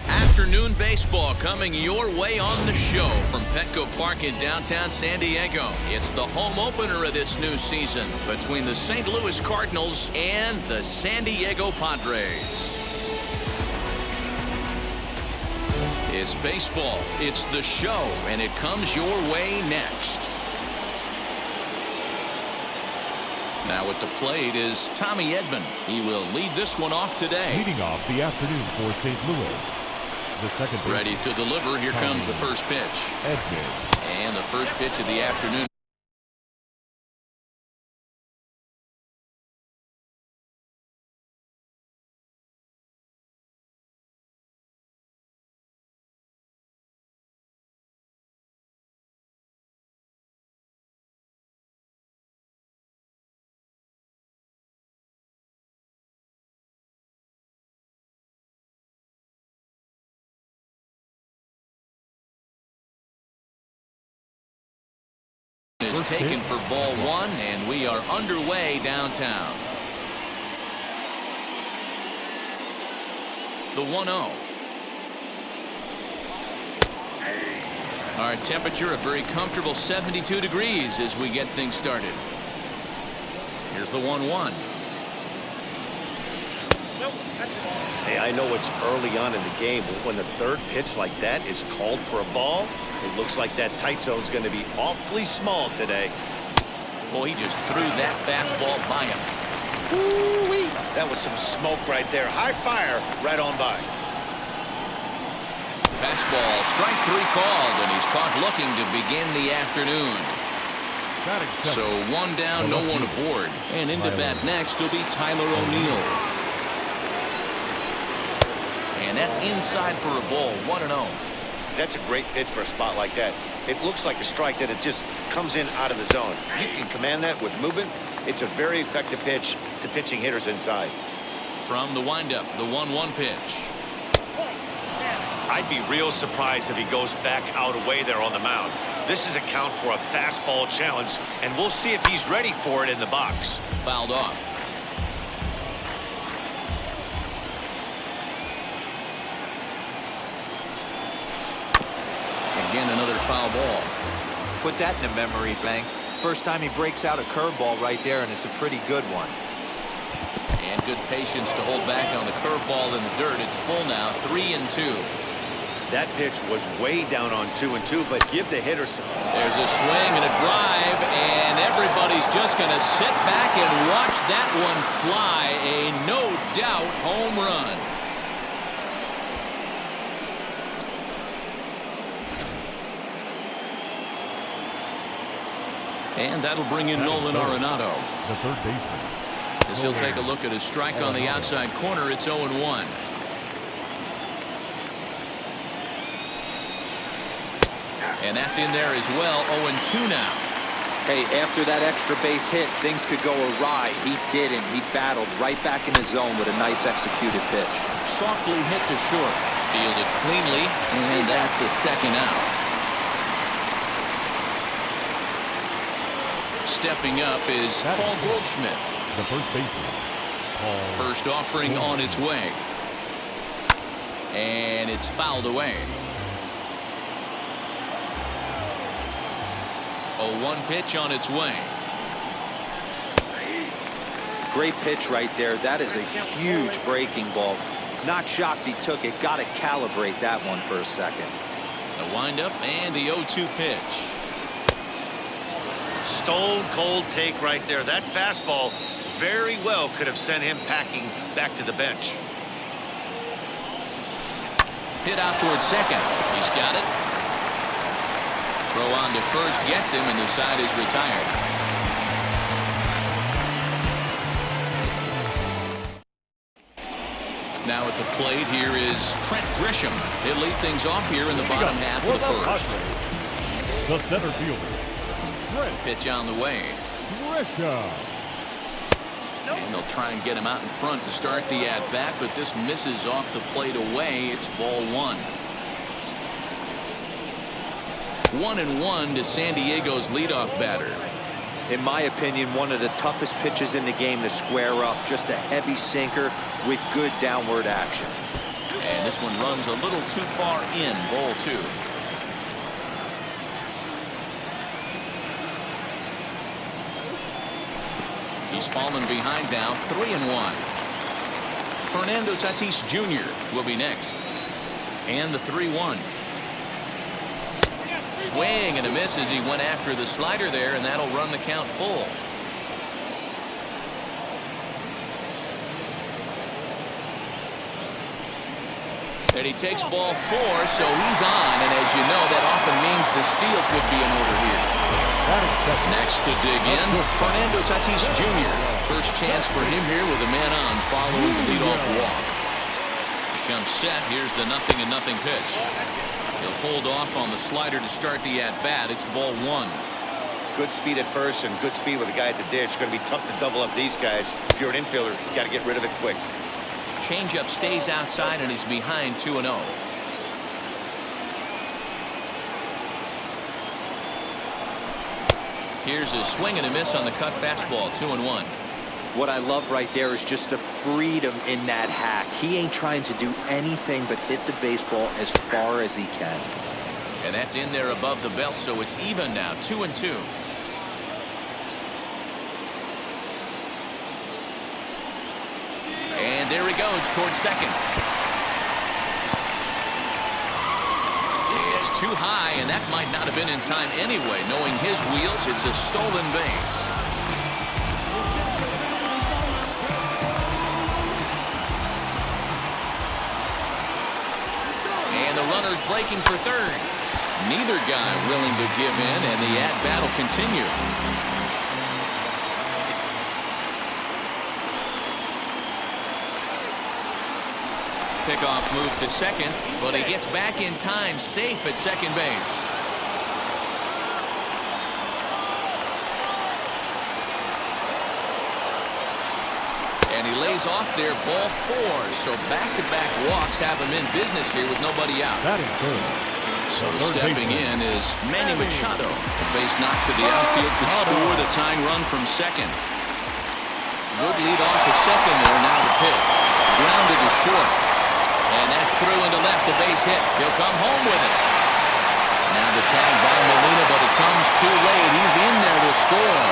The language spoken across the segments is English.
Afternoon baseball coming your way on the show from Petco Park in downtown San Diego. It's the home opener of this new season between the St. Louis Cardinals and the San Diego Padres. It's baseball, it's the show, and it comes your way next. Now at the plate is Tommy Edman. He will lead this one off today. Leading off the afternoon for St. Louis. The second pitch. Ready to deliver. Here Tommy comes the first pitch. Edman. And the first pitch of the afternoon. Is taken for ball one, and we are underway downtown. The 1-0. Our temperature a very comfortable 72 degrees as we get things started. Here's the 1-1. Hey, I know it's early on in the game, but when the third pitch like that is called for a ball, it looks like that tight zone's going to be awfully small today. Boy, he just threw that fastball by him. Woo-wee! That was some smoke right there. High fire right on by. Fastball, strike three called, and he's caught looking to begin the afternoon. So one down, no one aboard. And into bat next will be Tyler O'Neill. And that's inside for a ball, 1-0. That's a great pitch for a spot like that. It looks like a strike that it just comes in out of the zone. You can command that with movement. It's a very effective pitch to pitching hitters inside. From the windup, the 1-1 pitch. I'd be real surprised if he goes back out away there on the mound. This is a count for a fastball challenge, and we'll see if he's ready for it in the box. Fouled off. Again, another foul ball. Put that in a memory bank. First time he breaks out a curveball right there, and it's a pretty good one. And good patience to hold back on the curveball in the dirt. It's full now, 3-2. That pitch was way down on 2-2, but give the hitter some. There's a swing and a drive, and everybody's just going to sit back and watch that one fly. A no doubt home run. And that'll bring in Nolan Arenado. The third baseman. As he'll take a look at his strike on the outside corner, it's 0-1. And that's in there as well, 0-2 now. Hey, after that extra base hit, things could go awry. He didn't. He battled right back in his zone with a nice executed pitch. Softly hit to short. Fielded cleanly, and that's the second out. Stepping up is Paul Goldschmidt. The first baseman. Paul. First offering on its way. And it's fouled away. 0-1 pitch on its way. Great pitch right there. That is a huge breaking ball. Not shocked he took it. Got to calibrate that one for a second. The windup and the 0-2 pitch. Stone cold take right there. That fastball very well could have sent him packing back to the bench. Hit out towards second. He's got it. Throw on to first gets him, and the side is retired. Now at the plate here is Trent Grisham. He'll lead things off here in the bottom half of the first. The center fielder. Pitch on the way. Grisham. And they'll try and get him out in front to start the at-bat, but this misses off the plate away. It's ball one. 1-1 to San Diego's leadoff batter. In my opinion, one of the toughest pitches in the game to square up. Just a heavy sinker with good downward action. And this one runs a little too far in, ball 2. He's fallen behind now, 3-1. Fernando Tatis Jr. will be next. And the 3-1. Swing and a miss as he went after the slider there, and that'll run the count full. And he takes ball 4, so he's on, and as you know, that often means the steal could be in order here. Next to dig in, Fernando Tatis Jr. First chance for him here with a man on following the leadoff walk. He comes set. Here's the 0-0 pitch. He'll hold off on the slider to start the at-bat. It's ball 1. Good speed at first and good speed with a guy at the dish. It's going to be tough to double up these guys. If you're an infielder, you got to get rid of it quick. Changeup stays outside, and he's behind 2-0. Here's a swing and a miss on the cut fastball, 2-1. What I love right there is just the freedom in that hack. He ain't trying to do anything but hit the baseball as far as he can. And that's in there above the belt, so it's even now, 2-2. And there he goes towards second. It's too high, and that might not have been in time anyway. Knowing his wheels, it's a stolen base. And the runner's breaking for third. Neither guy willing to give in, and the at-bat will continue. Pickoff move to second, but he gets back in time, safe at second base. And he lays off there, ball 4. So back-to-back walks have him in business here with nobody out. That is good. So stepping in is Manny Machado. A base knock to the outfield could score the tying run from second. Good lead off to second there. Now the pitch. Grounded to short. And that's through into left, a base hit. He'll come home with it. Now the tag by Molina, but it comes too late. He's in there to score.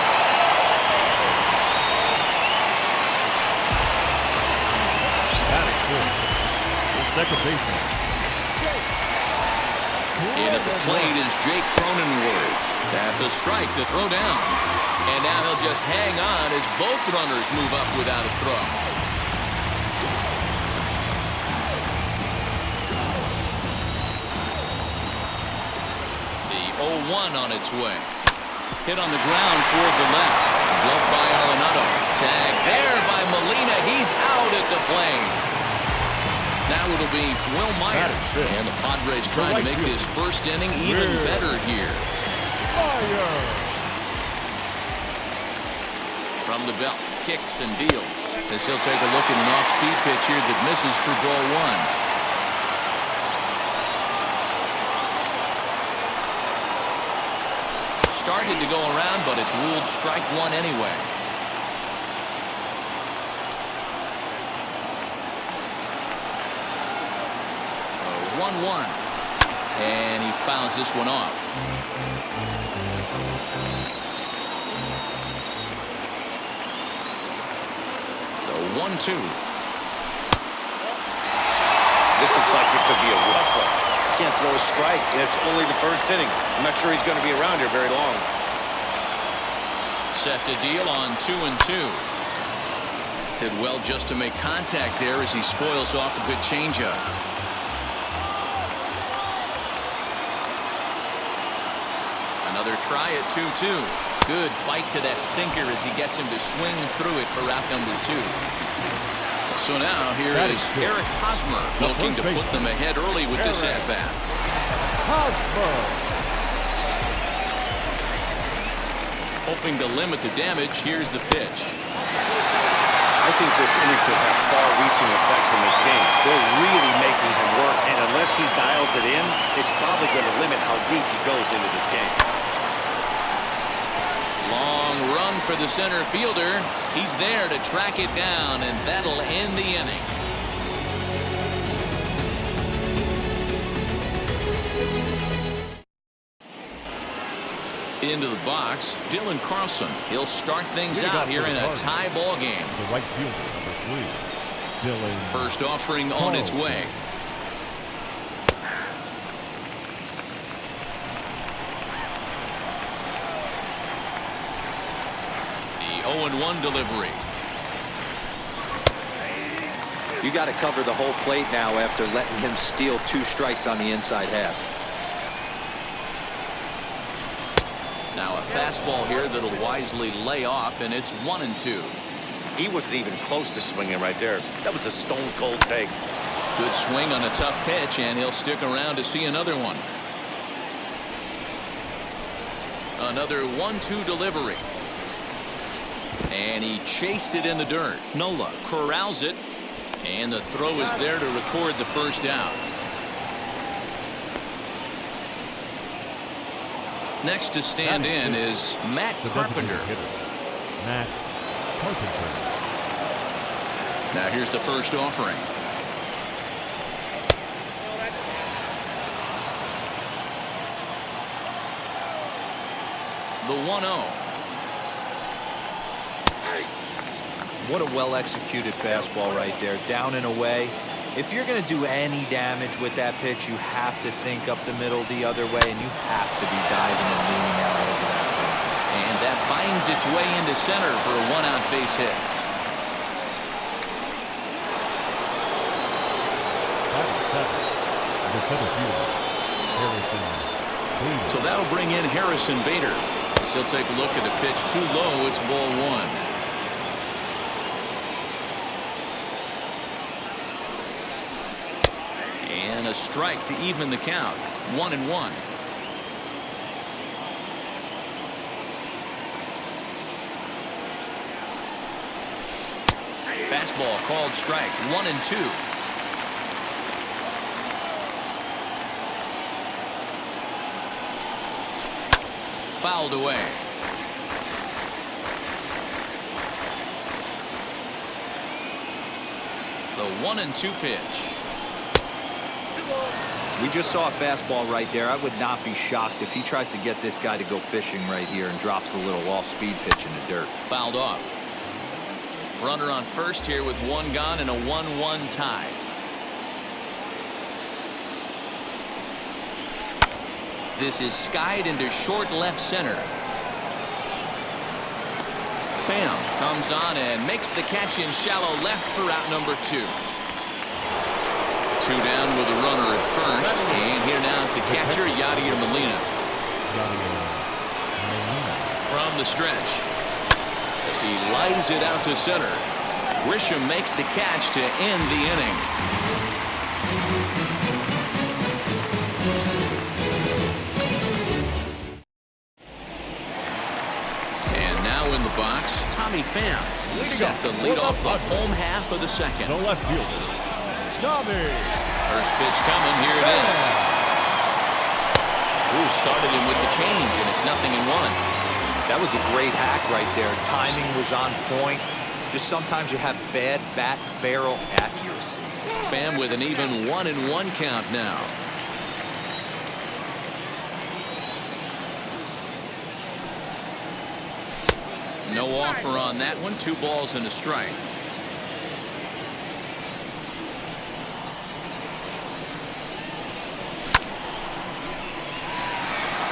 That is good. The second baseman. In at the plate is Jake Cronenworth. That's a strike to throw down. And now he'll just hang on as both runners move up without a throw. The 0-1 on its way. Hit on the ground toward the left. Gloved by Arenado. Tag there by Molina. He's out at the plate. Now it'll be Will Myers. And the Padres trying to make this first inning even better here. From the belt, kicks and deals. As he'll take a look at an off-speed pitch here that misses for ball 1. Started to go around, but it's ruled strike 1 anyway. 1-1. And he fouls this one off. The 1-2. This looks like it could be a rough one. Can't throw a strike, and it's only the first inning. I'm not sure he's going to be around here very long. Set to deal on 2-2. Did well just to make contact there as he spoils off a good changeup. Another try at 2-2. Good bite to that sinker as he gets him to swing through it for route number 2. So now here is Eric Hosmer looking to put them ahead early with this at-bat. Hoping to limit the damage. Here's the pitch. I think this inning could have far-reaching effects in this game. They're really making him work, and unless he dials it in, it's probably going to limit how deep he goes into this game. Long Long run for the center fielder. He's there to track it down, and that'll end the inning. Into the box, Dylan Carlson. He'll start things out here in a tie ball game. The right fielder, number 3, Dylan. First offering on its way. The 0-1 delivery. You got to cover the whole plate now after letting him steal 2 strikes on the inside half. Now a fastball here that'll wisely lay off, and it's 1-2. He wasn't even close to swinging right there. That was a stone-cold take. Good swing on a tough pitch, and he'll stick around to see another one. Another 1-2 delivery. And he chased it in the dirt. Nola corrals it, and the throw is there to record the first out. Next to stand in is Matt Carpenter. Matt Carpenter. Now here's the first offering. The 1-0. What a well-executed fastball right there. Down and away. If you're going to do any damage with that pitch, you have to think up the middle the other way, and you have to be diving and leaning out over that pitch. And that finds its way into center for a 1-out base hit. The center fielder, Harrison Bader. So that'll bring in Harrison Bader. As he'll take a look at a pitch too low. It's ball 1. And a strike to even the count. 1-1. Fastball called strike. 1-2. Fouled away. The 1-2 pitch. We just saw a fastball right there. I would not be shocked if he tries to get this guy to go fishing right here and drops a little off-speed pitch in the dirt. Fouled off. Runner on first here with 1 gone and a 1-1 tie. This is skied into short left center. Pham comes on and makes the catch in shallow left for out number 2. 2 down with a runner at first, and here now is the catcher, Yadier Molina. From the stretch, as he lines it out to center, Grisham makes the catch to end the inning. And now in the box, Tommy Pham, set to lead off the home half of the second. The left fielder, Tommy. First pitch coming, here it is. Ooh, started him with the change, and it's 0-1. That was a great hack right there. Timing was on point. Just sometimes you have bad bat barrel accuracy. Pham with an even 1-1 count now. No offer on that one. 2 balls and a strike.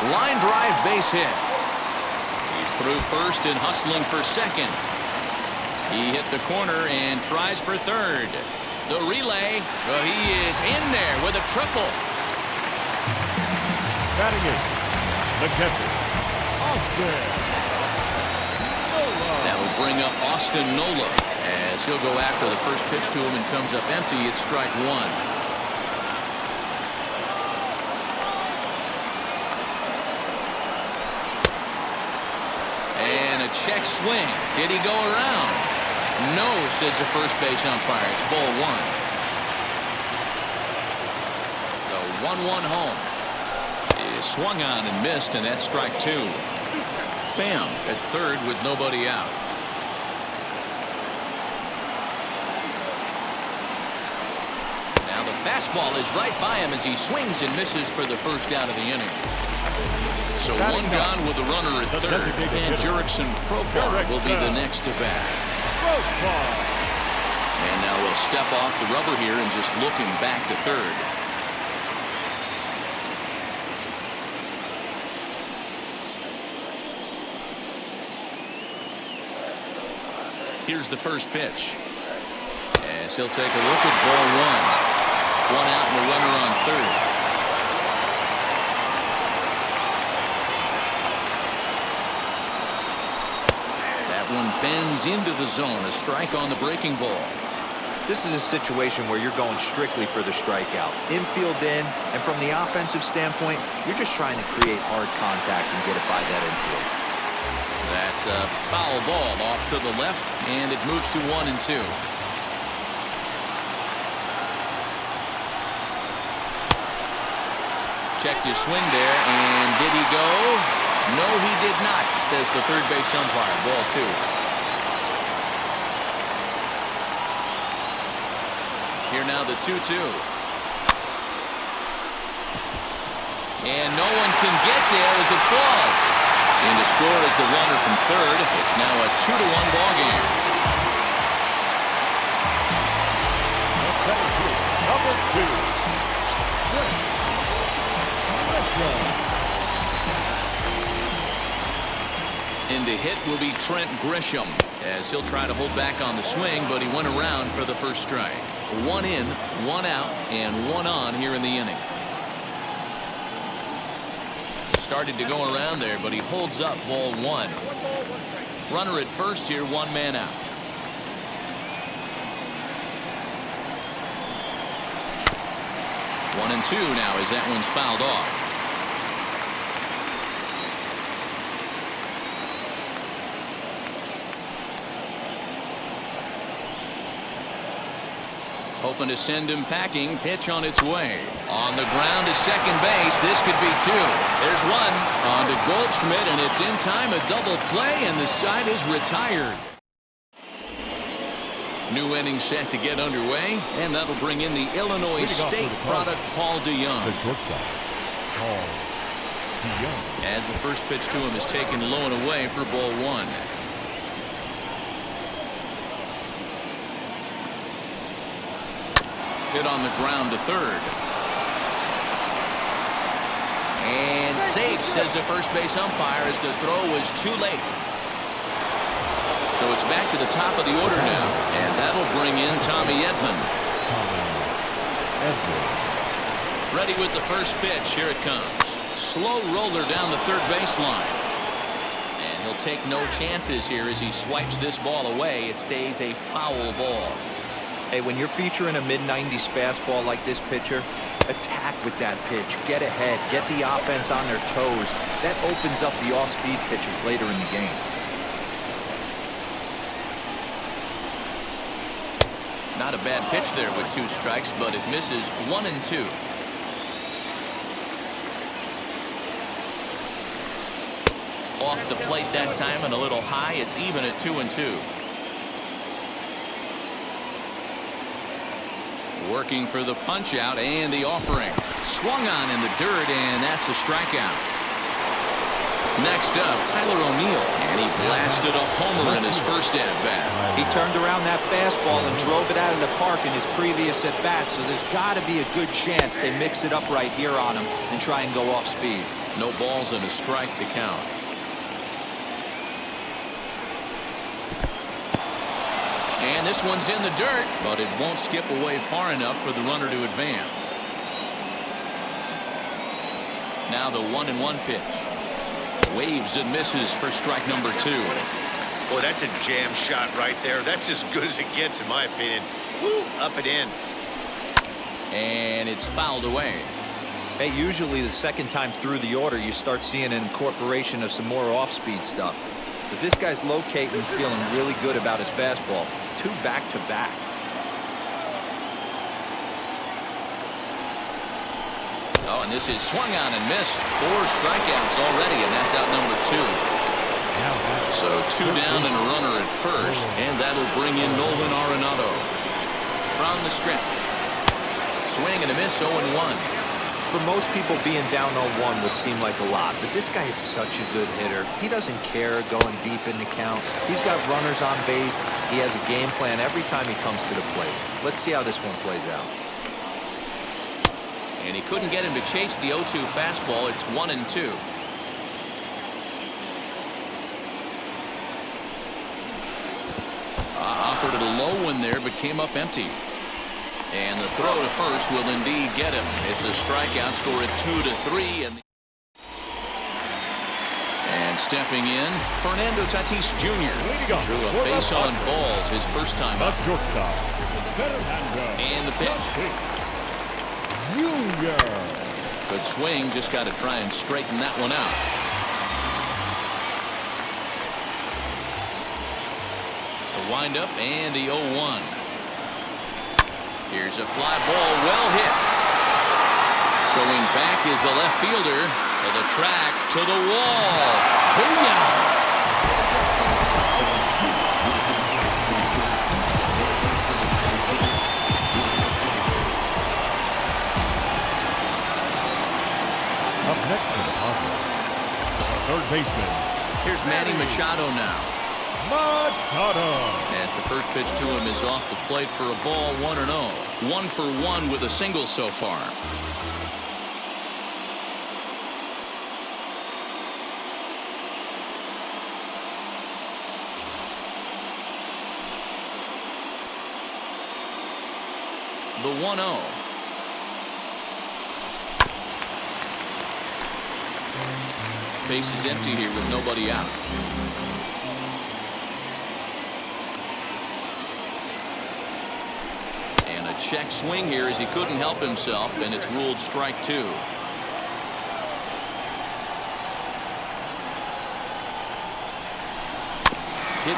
Line drive base hit. He's through first and hustling for second. He hit the corner and tries for third. The relay, but he is in there with a triple. Batting it, the catcher, Austin Nola. That'll bring up Austin Nola as he'll go after the first pitch to him and comes up empty. It's strike 1. And a check swing. Did he go around? No, says the first base umpire. It's ball 1. The 1-1 home is swung on and missed, and that's strike 2. Pham at third with nobody out. Now the fastball is right by him as he swings and misses for the first out of the inning. So one gone with the runner at third, and Jurickson Profar will be the next to bat. And now we'll step off the rubber here and just looking back to third. Here's the first pitch. As he'll take a look at ball one. One out and a runner on third. That one bends into the zone. A strike on the breaking ball. This is a situation where you're going strictly for the strikeout. Infield in, and from the offensive standpoint, you're just trying to create hard contact and get it by that infield. That's a foul ball off to the left, and it moves to 1-2. Checked his swing there, and did he go? No, he did not, says the third base umpire. Ball 2. Here now the 2-2. And no one can get there as it falls. And to score is the runner from third. It's now a 2-1 ball game. Number 2. In to hit will be Trent Grisham, as he'll try to hold back on the swing, but he went around for the first strike. 1 in, 1 out, and 1 on here in the inning. Started to go around there, but he holds up ball 1. Runner at first here, 1 man out. One and 2 now as that one's fouled off. Hoping to send him packing. Pitch on its way. On the ground to second base. This could be 2. There's 1 on to Goldschmidt, and it's in time. A double play, and the side is retired. New inning set to get underway, and that'll bring in the Illinois State product, Paul DeYoung. The shortstop, Paul DeYoung. As the first pitch to him is taken low and away for ball 1. Hit on the ground to third. And safe, says the first base umpire, as the throw was too late. So it's back to the top of the order now, and that'll bring in Tommy Edman. Ready with the first pitch. Here it comes. Slow roller down the third baseline. And he'll take no chances here as he swipes this ball away. It stays a foul ball. Hey, when you're featuring a mid-90s fastball like this pitcher, attack with that pitch. Get ahead. Get the offense on their toes. That opens up the off-speed pitches later in the game. Not a bad pitch there with 2 strikes, but it misses. 1 and 2. Off the plate that time and a little high. It's even at 2 and 2. Working for the punch out and the offering. Swung on in the dirt, and that's a strikeout. Next up, Tyler O'Neill, and he blasted a homer in his first at-bat. He turned around that fastball and drove it out of the park in his previous at-bat, so there's got to be a good chance they mix it up right here on him and try and go off speed. No balls and a strike to count. And this one's in the dirt, but it won't skip away far enough for the runner to advance. Now the 1-1 pitch. Waves and misses for strike number 2. Boy, that's a jam shot right there. That's as good as it gets, in my opinion. Woo, up and in. And it's fouled away. Hey, usually the second time through the order, you start seeing an incorporation of some more off-speed stuff. But this guy's locating and feeling really good about his fastball. 2 back-to-back. Oh, and this is swung on and missed. 4 strikeouts already, and that's out number 2. So 2 down and a runner at first, and that'll bring in Nolan Arenado. From the stretch. Swing and a miss, 0-1. For most people, being down 0-1 would seem like a lot, but this guy is such a good hitter. He doesn't care going deep in the count. He's got runners on base. He has a game plan every time he comes to the plate. Let's see how this one plays out. And he couldn't get him to chase the 0-2 fastball. It's 1-2. Offered it a low one there, but came up empty. And the throw to first will indeed get him. It's a strikeout, score at 2-3. And stepping in, Fernando Tatis Jr. drew a base on balls his first time up. Shortstop, Fernando And the pitch. Jr. Good swing, just got to try and straighten that one out. The windup and the 0-1. Here's a fly ball, well hit. Going back is the left fielder to the track, to the wall. Booyah! Up next to the offense, third baseman. Here's Manny Machado now. Machado. As the first pitch to him is off the plate for a ball, 1-0. 1 for 1 with a single so far. The 1-0. Base is empty here with nobody out. And a check swing here as he couldn't help himself, and it's ruled strike 2. Hit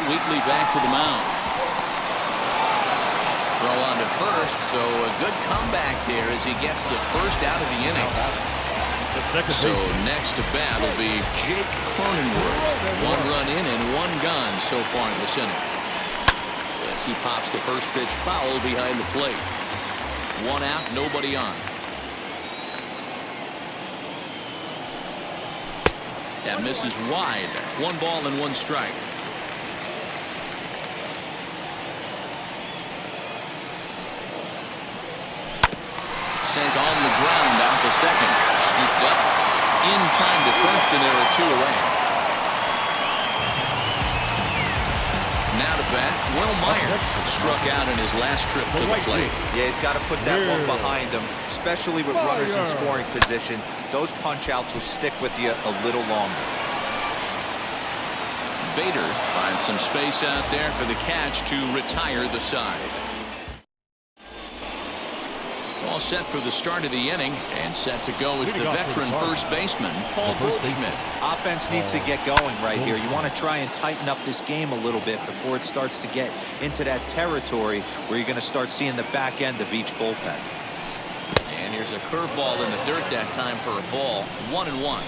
weakly back to the mound. Throw on to first, so a good comeback there as he gets the first out of the inning. So next to bat will be Jake Cronenworth. 1 run in and 1 gone so far in this inning. As he pops the first pitch foul behind the plate. 1 out, nobody on. That misses wide. 1 ball and 1 strike. Sent on the ground out to second. Scooped up in time to first, and there are 2 away. Now to bat, Will Myers struck out in his last trip to the plate. Yeah, he's got to put that one behind him, especially with runners in scoring position. Those punch-outs will stick with you a little longer. Bader finds some space out there for the catch to retire the side. All set for the start of the inning, and set to go is the veteran first baseman, Paul Goldschmidt. Offense needs to get going right here. You want to try and tighten up this game a little bit before it starts to get into that territory where you're going to start seeing the back end of each bullpen. And here's a curveball in the dirt that time for a ball. 1-1.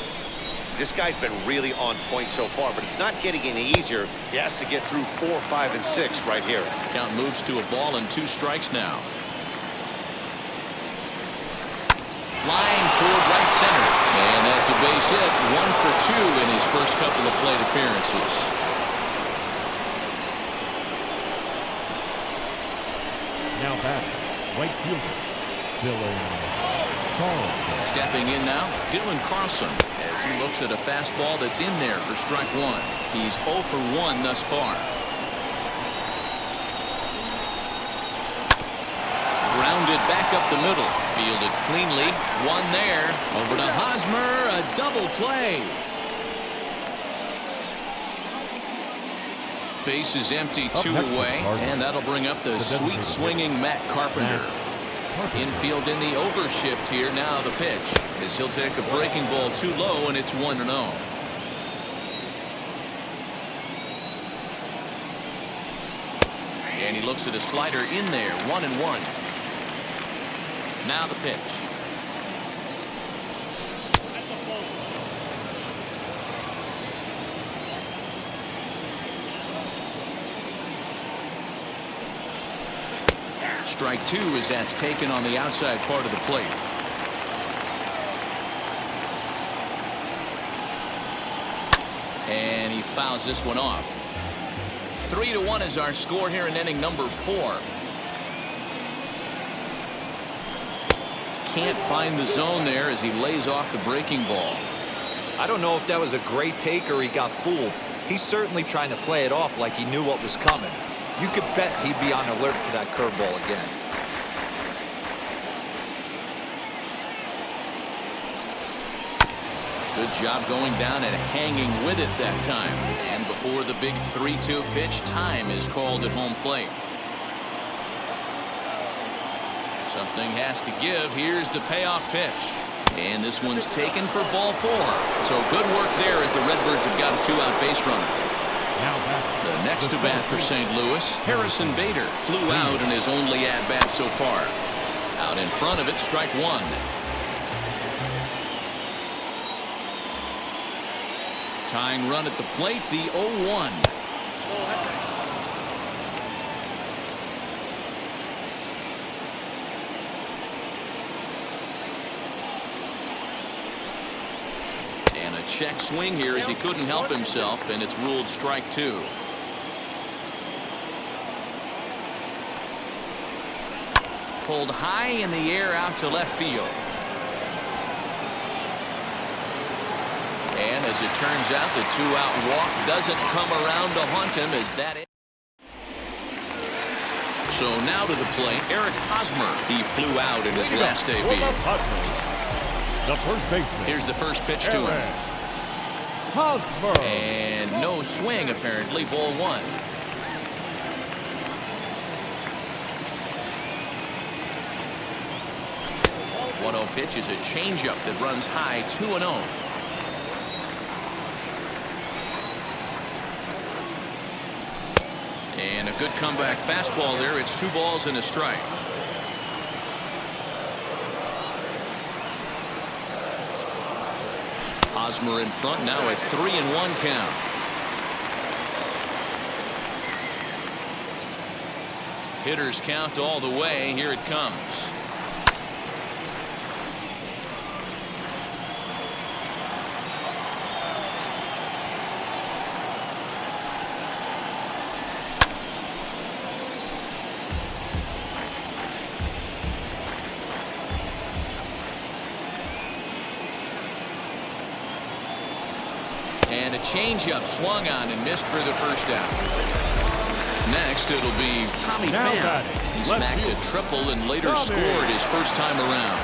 This guy's been really on point so far, but it's not getting any easier. He has to get through 4, 5, and 6 right here. Count moves to a ball and 2 strikes now. Line toward right center. And that's a base hit. 1 for 2 in his first couple of plate appearances. Now back, right fielder, Dylan Carlson. Stepping in now, Dylan Carlson, as he looks at a fastball that's in there for strike 1. He's 0 for 1 thus far. Grounded back up the middle. Fielded cleanly. 1 there. Over to Hosmer. A double play. Base is empty, 2 away. And that'll bring up the sweet swinging Matt Carpenter. Infield in the overshift here. Now the pitch. As he'll take a breaking ball too low, and it's 1-0. And he looks at a slider in there. 1-1. Now the pitch. Strike two as that's taken on the outside part of the plate. And he fouls this one off. 3-1 is our score here in inning number 4. Can't find the zone there as he lays off the breaking ball. I don't know if that was a great take or he got fooled. He's certainly trying to play it off like he knew what was coming. You could bet he'd be on alert for that curveball again. Good job going down and hanging with it that time. And before the big 3-2 pitch, time is called at home plate. Something has to give. Here's the payoff pitch. And this one's taken for ball 4. So good work there as the Redbirds have got a 2-out base runner. Now back. The next to bat for St. Louis, Harrison Bader, flew out in his only at-bat so far. Out in front of it, strike one. Tying run at the plate, the 0-1. And a check swing here as he couldn't help himself, and it's ruled strike two. Pulled high in the air out to left field. And as it turns out, the 2-out walk doesn't come around to haunt him as that. So now to the plate, Eric Hosmer. He flew out in his last debut. The first baseman. Here's the first pitch to him. Hosmer. And no swing, apparently. Ball 1. One-0 pitch is a changeup that runs high, 2-0. And a good comeback fastball there. It's 2 balls and a strike. Hosmer in front now, a 3-1 count. Hitters count all the way. Here it comes. And a changeup swung on and missed for the first out. Next, it'll be Tommy Pham. He smacked a triple and later scored his first time around.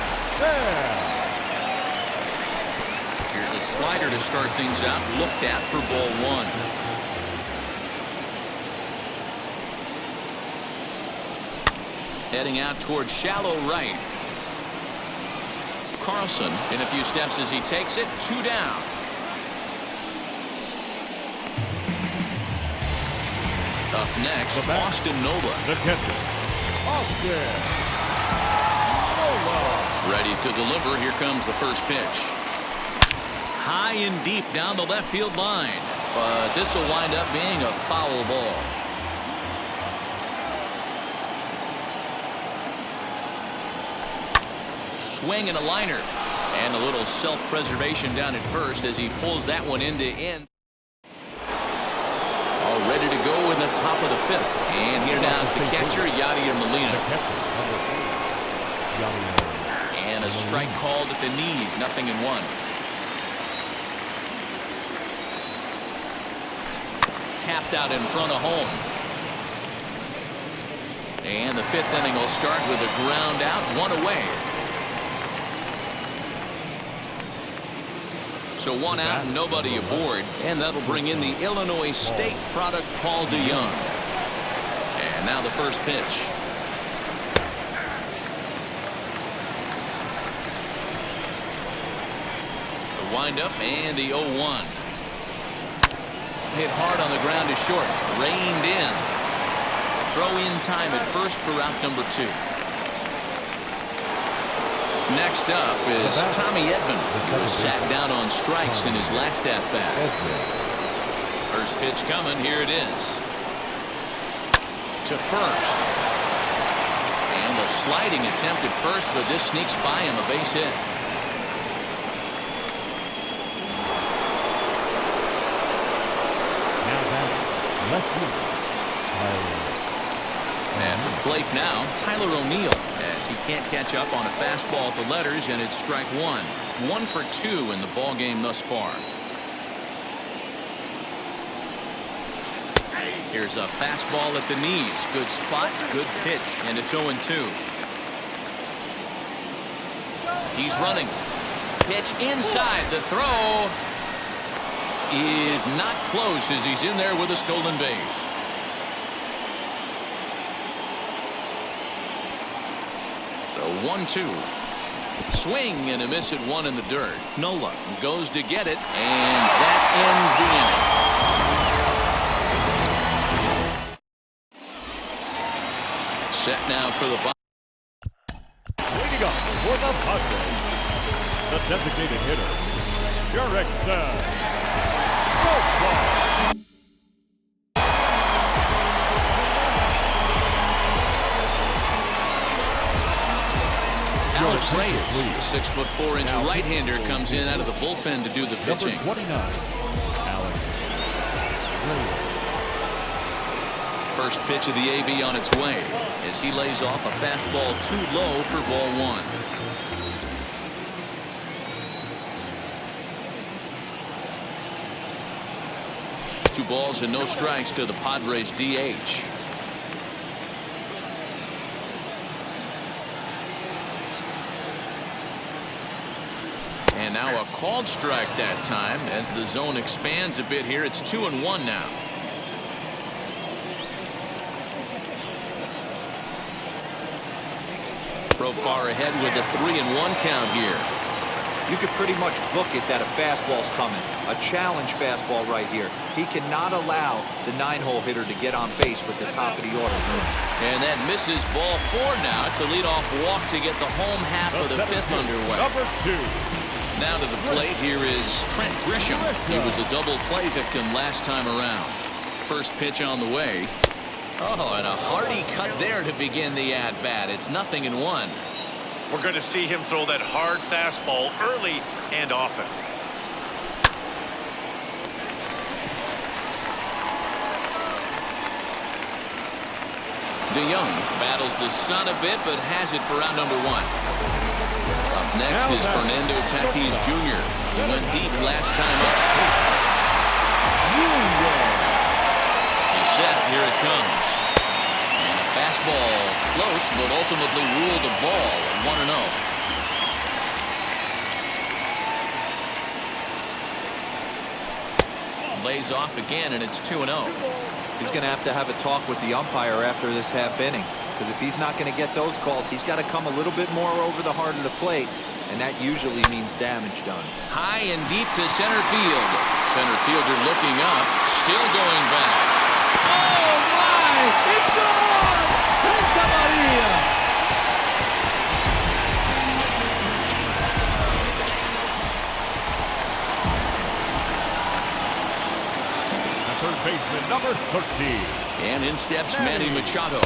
Here's a slider to start things out. Looked at for ball 1. Heading out towards shallow right. Carlson in a few steps as he takes it. 2 down. Up next, Austin Nova. The catcher, Austin Nova. Ready to deliver. Here comes the first pitch. High and deep down the left field line. But this will wind up being a foul ball. Swing and a liner. And a little self-preservation down at first as he pulls that one end to end. All ready to go in the top of the 5th. And here now is the catcher, Yadier Molina. And a strike called at the knees, 0-1. Tapped out in front of home. And the 5th inning will start with a ground out, 1 away. So 1 out and nobody aboard, and that'll bring in the Illinois State product, Paul DeYoung. And now the first pitch. The windup and the 0-1. Hit hard on the ground is short. Reined in. Throw in time at first for out number 2. Next up is Tommy Edman. He was sat down on strikes in his last at-bat. First pitch coming. Here it is. To first. sliding attempt at first, but this sneaks by him, a base hit. Now back, left field, Tyler. And to the plate now, Tyler O'Neill, as he can't catch up on a fastball at the letters, and it's strike one. 1 for 2 in the ball game thus far. Here's a fastball at the knees. Good spot, good pitch, and it's 0-2. He's running. Pitch inside. The throw is not close as he's in there with a stolen base. The 1-2. Swing and a miss at one in the dirt. Nola goes to get it, and that ends the inning. Set now for the bottom. Leading up for the Padres, the designated hitter, Gm4. Alex Reyes, 6'4" right-hander, comes in out of the bullpen to do the pitching. Number 29, Alex Reyes. First pitch of the AB on its way as he lays off a fastball too low for ball one. Two balls and no strikes to the Padres DH. And now a called strike that time as the zone expands a bit here. It's 2-1 now. Throw far ahead with a 3-1 count here. You could pretty much book it that a fastball's coming. A challenge fastball right here. He cannot allow the 9-hole hitter to get on base with the top of the order. And that misses ball 4 now. It's a leadoff walk to get the home half of the 5th underway. Number 2. Now to the plate, here is Trent Grisham. He was a double play victim last time around. First pitch on the way. Oh, and a hearty cut there to begin the at-bat. It's 0-1. We're going to see him throw that hard fastball early and often. DeYoung battles the sun a bit, but has it for round number 1. Up next is Fernando Tatis Jr. He went deep last time up. He's set. Here it comes. And a fastball close, but ultimately ruled a ball. 1-0. Lays off again, and it's 2-0. He's going to have a talk with the umpire after this half inning, because if he's not going to get those calls, he's got to come a little bit more over the heart of the plate, and that usually means damage done. High and deep to center field. Center fielder looking up, still going back. Oh my! It's gone! Santa Maria! Third baseman, number 13. And in steps Manny Machado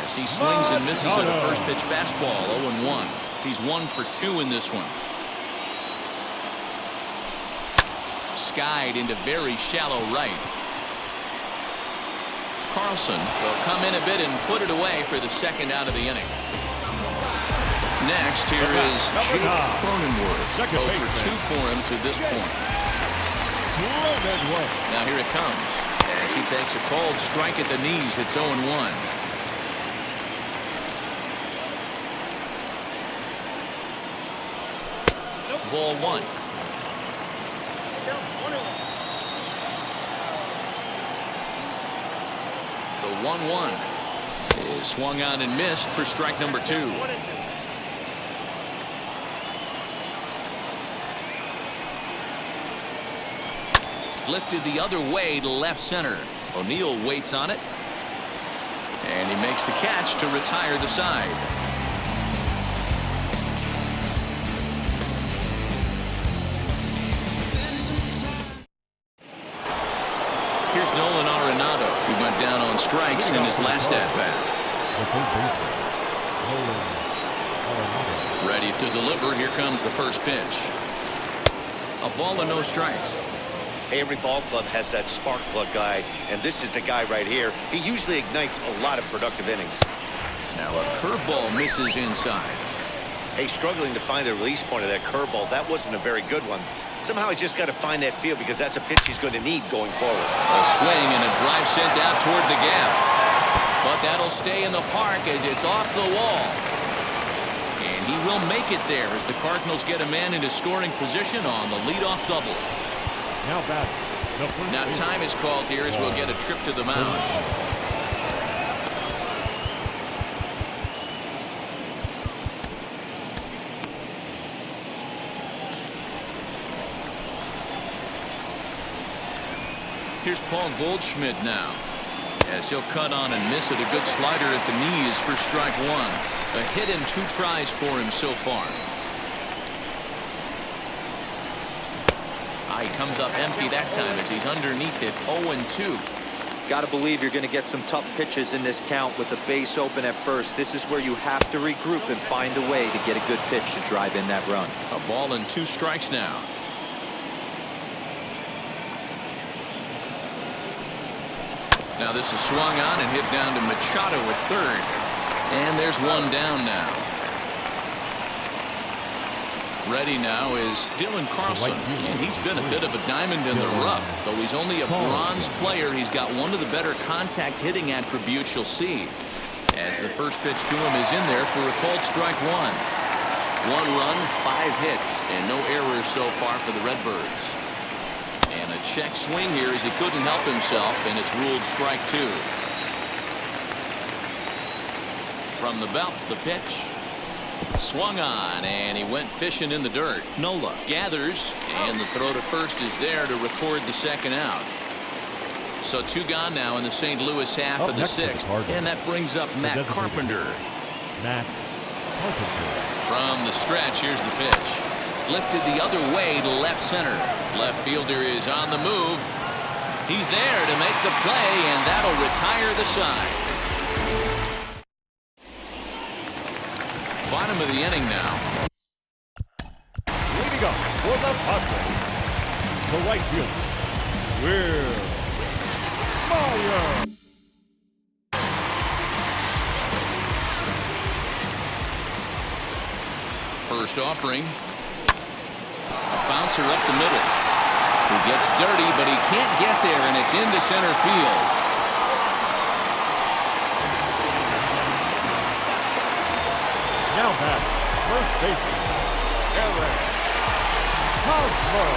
as he swings and misses at a first pitch fastball. 0-1. He's 1 for 2 in this one. Skied into very shallow right. Carlson will come in a bit and put it away for the second out of the inning. Next, here is Jake Cronenworth. 0 for 2 for him to this point. Now here it comes as he takes a called strike at the knees. It's 0-1. Ball 1. The 1-1 is swung on and missed for strike number 2. Lifted the other way to left center. O'Neill waits on it. And he makes the catch to retire the side. Here's Nolan Arenado, who went down on strikes in his last at-bat. The third baseman, Ready to deliver. Here comes the first pitch. A ball and no strikes. Hey, every ball club has that spark plug guy, and this is the guy right here. He usually ignites a lot of productive innings. Now a curveball misses inside. Hey, struggling to find the release point of that curveball. That wasn't a very good one. Somehow he's just got to find that feel because that's a pitch he's going to need going forward. A swing and a drive sent out toward the gap. But that'll stay in the park as it's off the wall. And he will make it there as the Cardinals get a man into scoring position on the leadoff double. Now time is called here as we'll get a trip to the mound. Here's Paul Goldschmidt now, as he'll cut on and miss it. A good slider at the knees for strike one. A hit in 2 tries for him so far. He comes up empty that time as he's underneath it. 0-2. Got to believe you're going to get some tough pitches in this count with the base open at first. This is where you have to regroup and find a way to get a good pitch to drive in that run. A ball and 2 strikes now. Now this is swung on and hit down to Machado at third. And there's one down now. Ready now is Dylan Carlson, and he's been a bit of a diamond in the rough. Though he's only a bronze player, he's got one of the better contact hitting attributes you'll see. As the first pitch to him is in there for a called strike one. 1 run, 5 hits, and no errors so far for the Redbirds. And a check swing here as he couldn't help himself, and it's ruled strike 2. From the belt, the pitch. Swung on, and he went fishing in the dirt. Nola gathers, and the throw to first is there to record the second out. So 2 gone now in the St. Louis half of the 6th, and that brings up Matt Carpenter. From the stretch, here's the pitch. Lifted the other way to left center. Left fielder is on the move. He's there to make the play, and that'll retire the side. Bottom of the inning now. Leading up for the Padres, the right fielder, Will Myers. First offering. A bouncer up the middle. He gets dirty, but he can't get there, and it's into center field. Now back, first baseman, Eric Hosmer.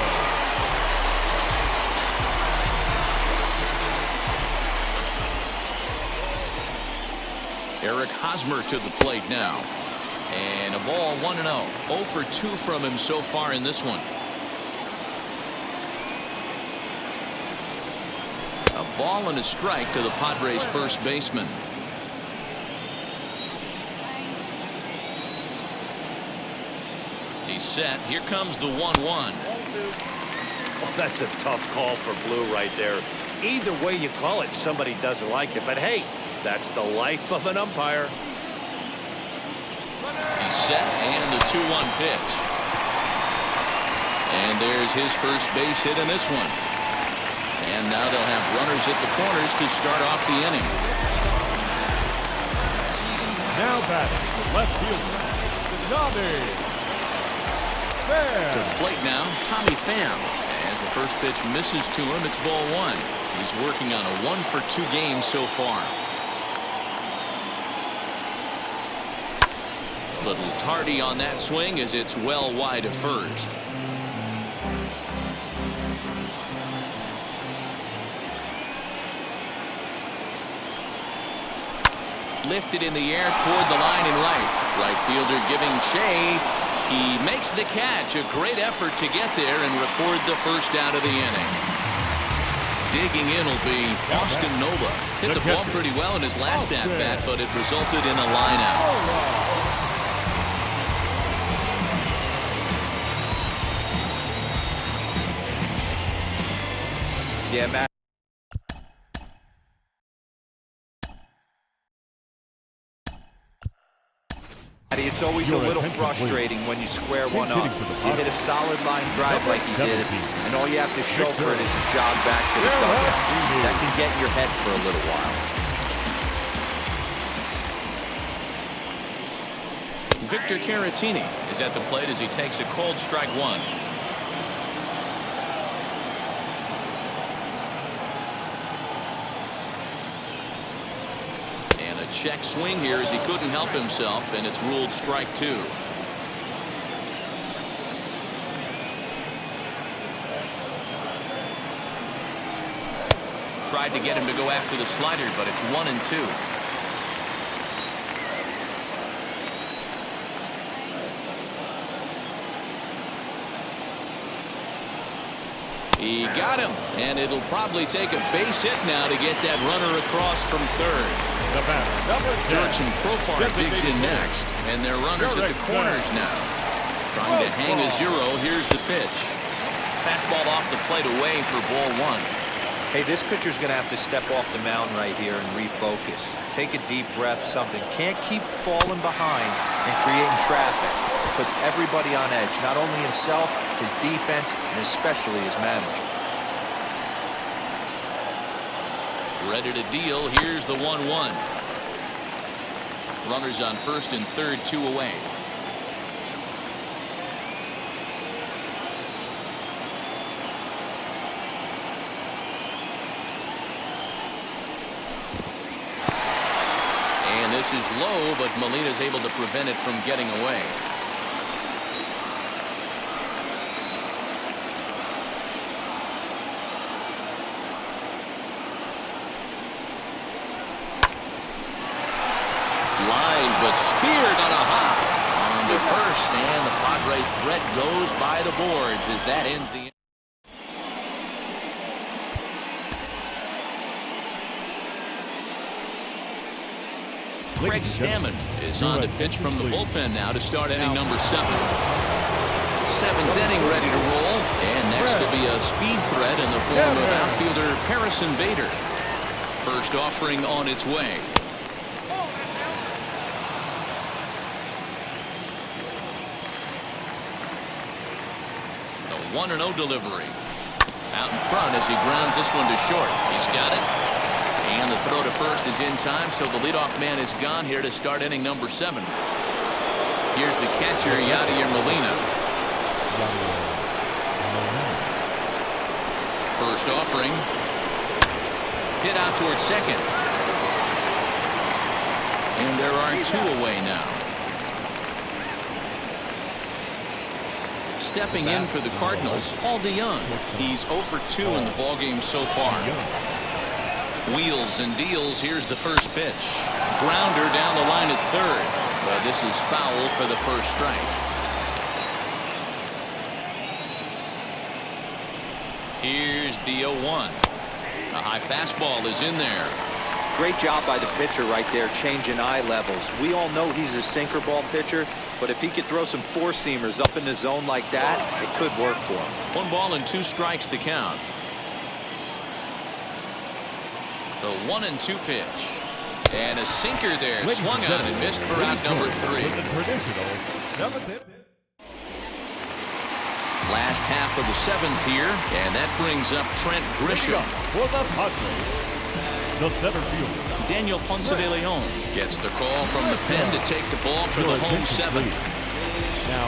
Eric Hosmer to the plate now. And a ball 1-0. 0 for 2 from him so far in this one. A ball and a strike to the Padres' first baseman. He's set. Here comes the 1-1. Well, that's a tough call for Blue right there. Either way you call it, somebody doesn't like it. But hey, that's the life of an umpire. He's set, and the 2-1 pitch. And there's his first base hit in this one. And now they'll have runners at the corners to start off the inning. Now batting, left fielder, Tommy Pham. To the plate now, Tommy Pham. As the first pitch misses to him, it's ball 1. He's working on a 1 for 2 game so far. A little tardy on that swing as it's well wide of first. Lifted in the air toward the line in right. Right fielder giving chase. He makes the catch. A great effort to get there and record the first out of the inning. Digging in will be Austin Nola. Hit the ball pretty well in his last at-bat, but it resulted in a line out. Yeah, Matt. It's always a little frustrating when you square one up. You hit a solid line drive like he did, and all you have to show for it is to jog back to the dugout. That can get in your head for a little while. Victor Caratini is at the plate as he takes a cold strike one. And a check swing here as he couldn't help himself, and it's ruled strike two. Tried to get him to go after the slider, but it's 1-2. He got him, and it'll probably take a base hit now to get that runner across from third. The batter, number 10. Jurickson Profar digs in next, and their runners at the corners now. Trying to hang a zero. Here's the pitch. Fastball off the plate away for ball one. Hey, this pitcher's going to have to step off the mound right here and refocus. Take a deep breath, something. Can't keep falling behind and creating traffic. It puts everybody on edge, not only himself, his defense, and especially his manager. Ready to deal. Here's the 1-1. Runners on first and third, 2 away. And this is low, but Molina's able to prevent it from getting away. Line, but speared on a hop on to first, and the Padre threat goes by the boards as that ends the. Craig Stammen is on to pitch from the bullpen now to start inning number 7. 7th inning ready to roll, and next will be a speed threat in the form of outfielder Harrison Bader. First offering on its way. The 1-0 delivery. Out in front as he grounds this one to short. He's got it. And the throw to first is in time, so the leadoff man is gone here to start inning number 7. Here's the catcher, Yadier Molina. First offering. Hit out towards second. And there are 2 away now. Stepping in for the Cardinals, Paul DeYoung. He's 0 for 2 in the ballgame so far. Wheels and deals. Here's the first pitch. Grounder down the line at third. But this is foul for the first strike. Here's the 0-1. A high fastball is in there. Great job by the pitcher right there, changing eye levels. We all know he's a sinker ball pitcher, but if he could throw some four-seamers up in the zone like that, it could work for him. 1 ball and 2 strikes the count. The 1-2 pitch. And a sinker there. Swung on and missed for out number 3. Last half of the 7th here, and that brings up Trent Grisham. For the Padres, the center fielder, Daniel Ponce de Leon gets the call from the pen to take the ball for the home 7th. Now,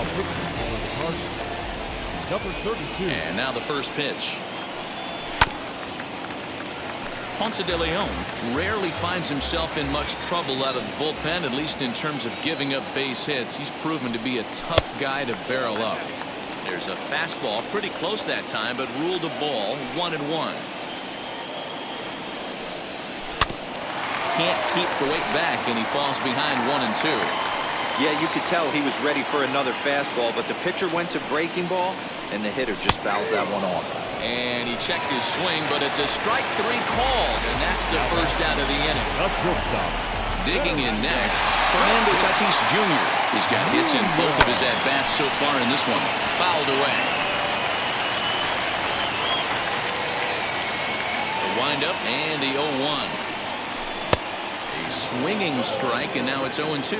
number 32. And now the first pitch. Ponce de Leon rarely finds himself in much trouble out of the bullpen, at least in terms of giving up base hits. He's proven to be a tough guy to barrel up. There's a fastball pretty close that time, but ruled a ball. 1-1. Can't keep the weight back, and he falls behind 1-2. Yeah, you could tell he was ready for another fastball, but the pitcher went to breaking ball, and the hitter just fouls that one off. And he checked his swing, but it's a strike 3 called, and that's the first out of the inning. A shortstop. Digging in next, Fernando Tatis Jr. He's got hits in both of his at-bats so far in this one. Fouled away. The windup and the 0-1. A swinging strike, and now it's 0-2.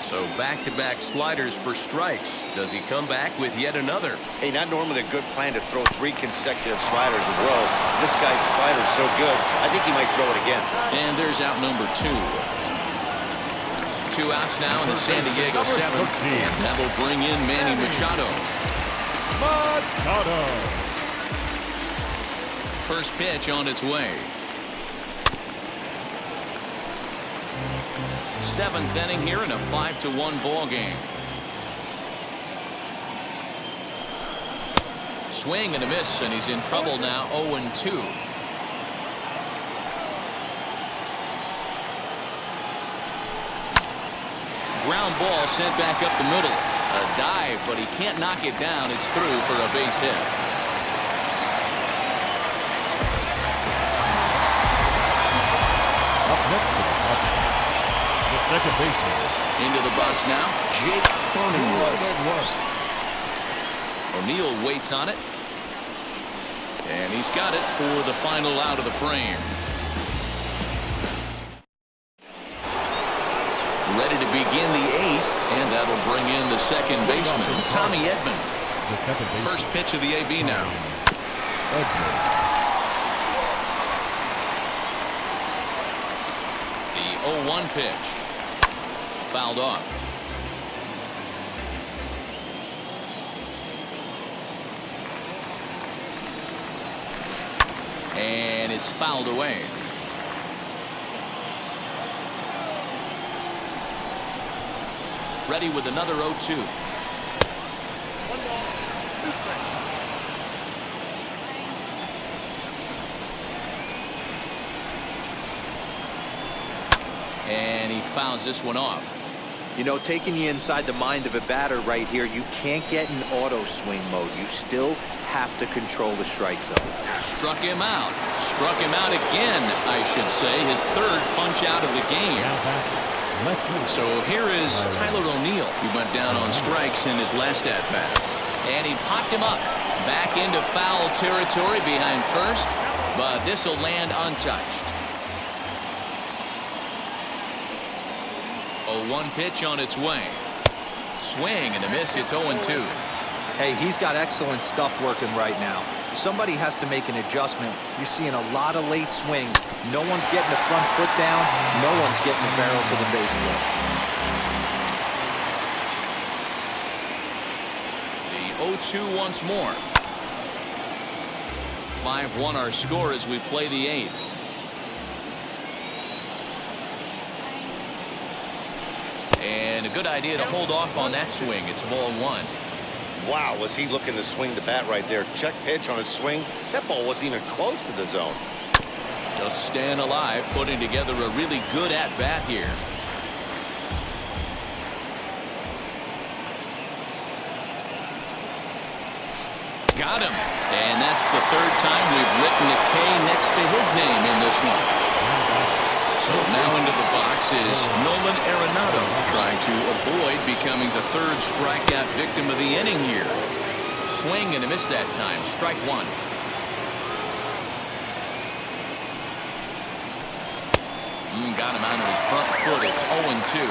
So back-to-back sliders for strikes. Does he come back with yet another? Hey, not normally a good plan to throw 3 consecutive sliders in a row. This guy's slider's so good, I think he might throw it again. And there's out number 2. 2 outs now in the San Diego 7th, and that'll bring in Manny Machado. First pitch on its way. 7th inning here in a 5-1 ball game. Swing and a miss, and he's in trouble now. 0-2. Ground ball sent back up the middle. A dive, but he can't knock it down. It's through for a base hit. Up next to the second baseman. Into the box now, Jake Cronenworth. O'Neill waits on it. And he's got it for the final out of the frame. Ready to begin the 8th, and that'll bring in the second baseman, Tommy Edman. The second baseman. First pitch of the AB now. The 0-1 pitch. Fouled off. And it's fouled away. Ready with another 0-2. And he fouls this one off. You know, taking you inside the mind of a batter right here, you can't get in auto swing mode. You still have to control the strike zone. Struck him out. Struck him out again, I should say. His 3rd punch out of the game. So here is Tyler O'Neill. He went down on strikes in his last at-bat. And he popped him up. Back into foul territory behind first. But this will land untouched. 0-1 pitch on its way. Swing and a miss. It's 0-2. Hey, he's got excellent stuff working right now. Somebody has to make an adjustment. You're seeing a lot of late swings. No one's getting the front foot down. No one's getting the barrel to the baseline. The 0-2 once more. 5-1 our score as we play the 8th. And a good idea to hold off on that swing. It's ball 1. Wow, was he looking to swing the bat right there. Check pitch on his swing. That ball wasn't even close to the zone. Just staying alive, putting together a really good at-bat here. Got him. And that's the 3rd time we've written a K next to his name in this one. So now into the box is Nolan Arenado, trying to avoid becoming the 3rd strikeout victim of the inning here. Swing and a miss that time. Strike 1. Got him out of his front foot. It's 0-2.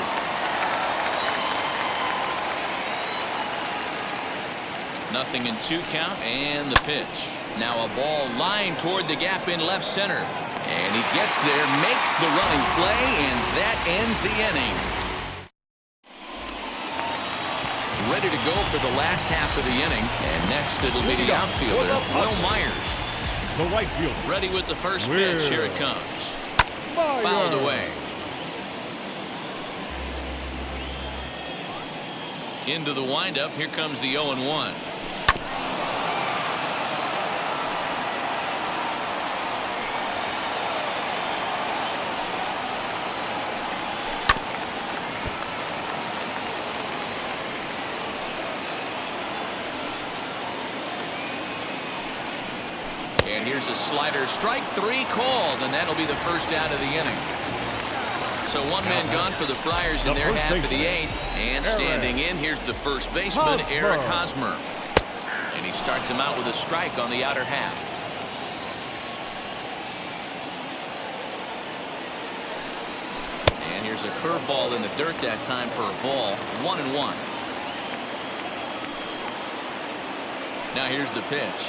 Nothing in 2 count, and the pitch. Now a ball lined toward the gap in left center. And he gets there, makes the running play, and that ends the inning. Ready to go for the last half of the inning. And next it'll be the outfielder, Will Myers. The right fielder. Ready with the first pitch. Here it comes. Fouled away. Into the windup. Here comes the 0-1. And here's a slider. Strike 3 called, and that'll be the first out of the inning. So 1 man gone for the Friars in their half of the 8th. And standing in, here's the first baseman, Eric Hosmer. And he starts him out with a strike on the outer half. And Here's a curveball in the dirt that time for a ball. 1-1. Now here's the pitch.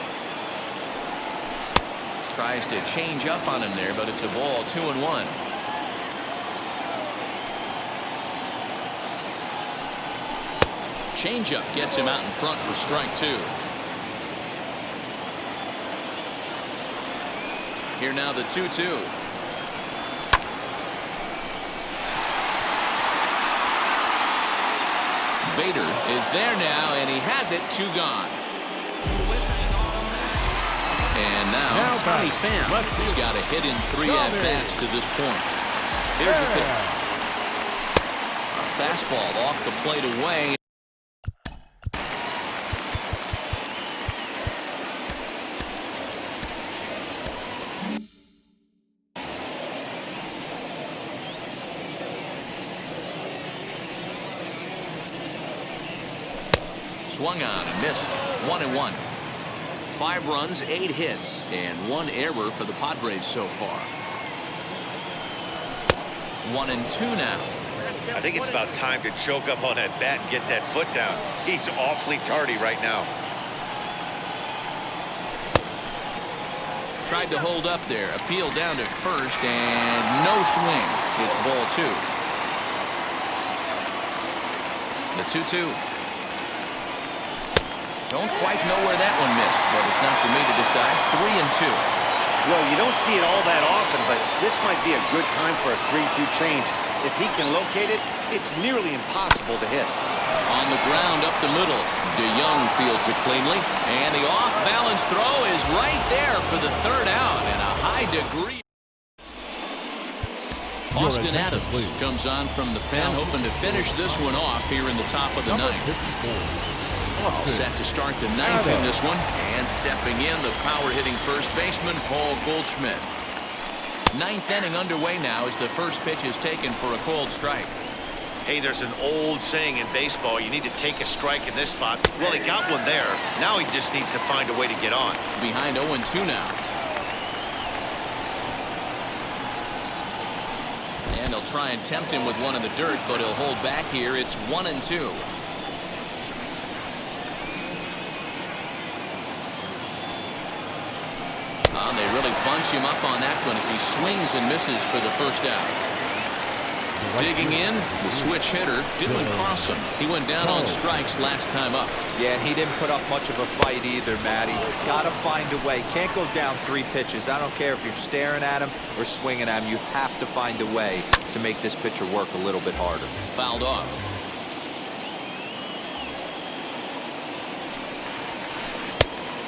Tries to change up on him there, but it's a ball. 2-1. Changeup gets him out in front for strike 2. Here now the 2-2. Bader is there now, and he has it. 2 gone. And now Tommy Pham has got a hit in 3 at-bats to this point. Here's the pitch. A fastball off the plate away. Swung on and missed. 1-1. 5 runs, 8 hits, and 1 error for the Padres so far. 1-2 now. I think it's about time to choke up on that bat and get that foot down. He's awfully tardy right now. Tried to hold up there. Appeal down to first, and no swing. It's ball 2. The 2-2. Don't quite know where that one missed, but it's not for me to decide. 3-2. Well, you don't see it all that often, but this might be a good time for a 3-2 change. If he can locate it, it's nearly impossible to hit. On the ground up the middle. DeYoung fields it cleanly, and the off-balance throw is right there for the 3rd out, and a high degree. Austin Adams comes on from the pen, hoping to finish this one off here in the top of the 9th. All set to start the 9th in this one, and stepping in, the power-hitting first baseman, Paul Goldschmidt. 9th inning underway now as the first pitch is taken for a called strike. Hey, there's an old saying in baseball, you need to take a strike in this spot. Well, he got one there. Now he just needs to find a way to get on. Behind 0-2 now. And they'll try and tempt him with one in the dirt, but he'll hold back here. It's 1-2. They really bunch him up on that one as he swings and misses for the first out. Digging in, the switch hitter, Dylan Carlson. He went down on strikes last time up. Yeah, and he didn't put up much of a fight either, Matty. Got to find a way. Can't go down 3 pitches. I don't care if you're staring at him or swinging at him. You have to find a way to make this pitcher work a little bit harder. Fouled off.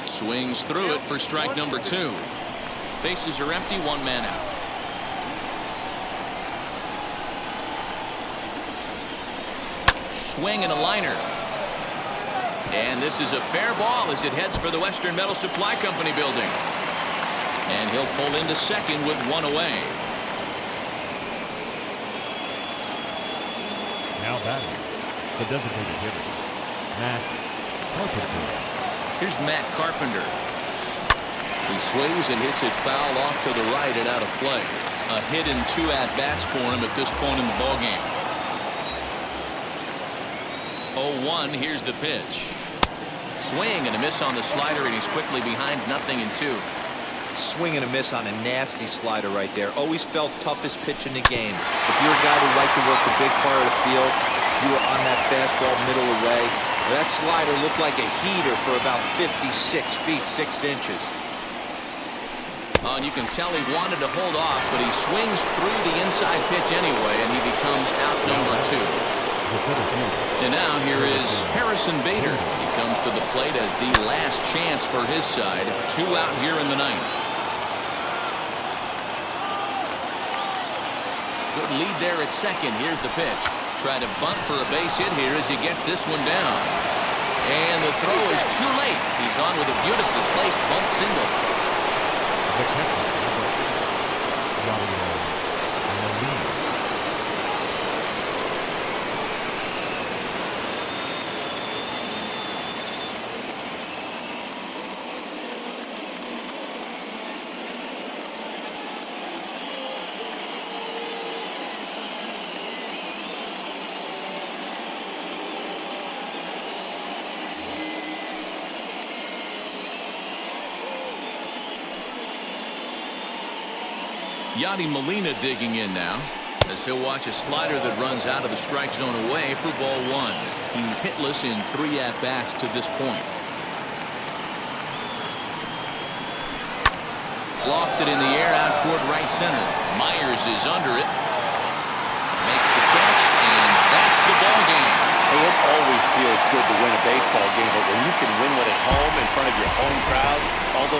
Swings through it for strike number 2. Bases are empty, 1 man out. Swing and a liner. And this is a fair ball as it heads for the Western Metal Supply Company building. And he'll pull into second with 1 away. Now batting, the designated hitter, Matt Carpenter. Here's Matt Carpenter. He swings and hits it foul off to the right and out of play. A hit in 2 at-bats for him at this point in the ballgame. 0-1, here's the pitch. Swing and a miss on the slider, and he's quickly behind 0-2. Swing and a miss on a nasty slider right there. Always felt toughest pitch in the game. If you're a guy who liked to work the big part of the field, you were on that fastball middle away. That slider looked like a heater for about 56 feet 6 inches. And you can tell he wanted to hold off, but he swings through the inside pitch anyway, and he becomes out number 2. And now here is Harrison Bader. He comes to the plate as the last chance for his side. 2 out here in the 9th. Good lead there at second. Here's the pitch. Try to bunt for a base hit here as he gets this one down. And the throw is too late. He's on with a beautifully placed bunt single. The catcher, Johnny Yadi Molina digging in now, as he'll watch a slider that runs out of the strike zone away for ball one. He's hitless in 3 at-bats to this point. Lofted in the air out toward right center. Myers is under it. Makes the catch, and that's the ball game. Hey, it always feels good to win a baseball game, but when you can win one at home in front of your home crowd, all those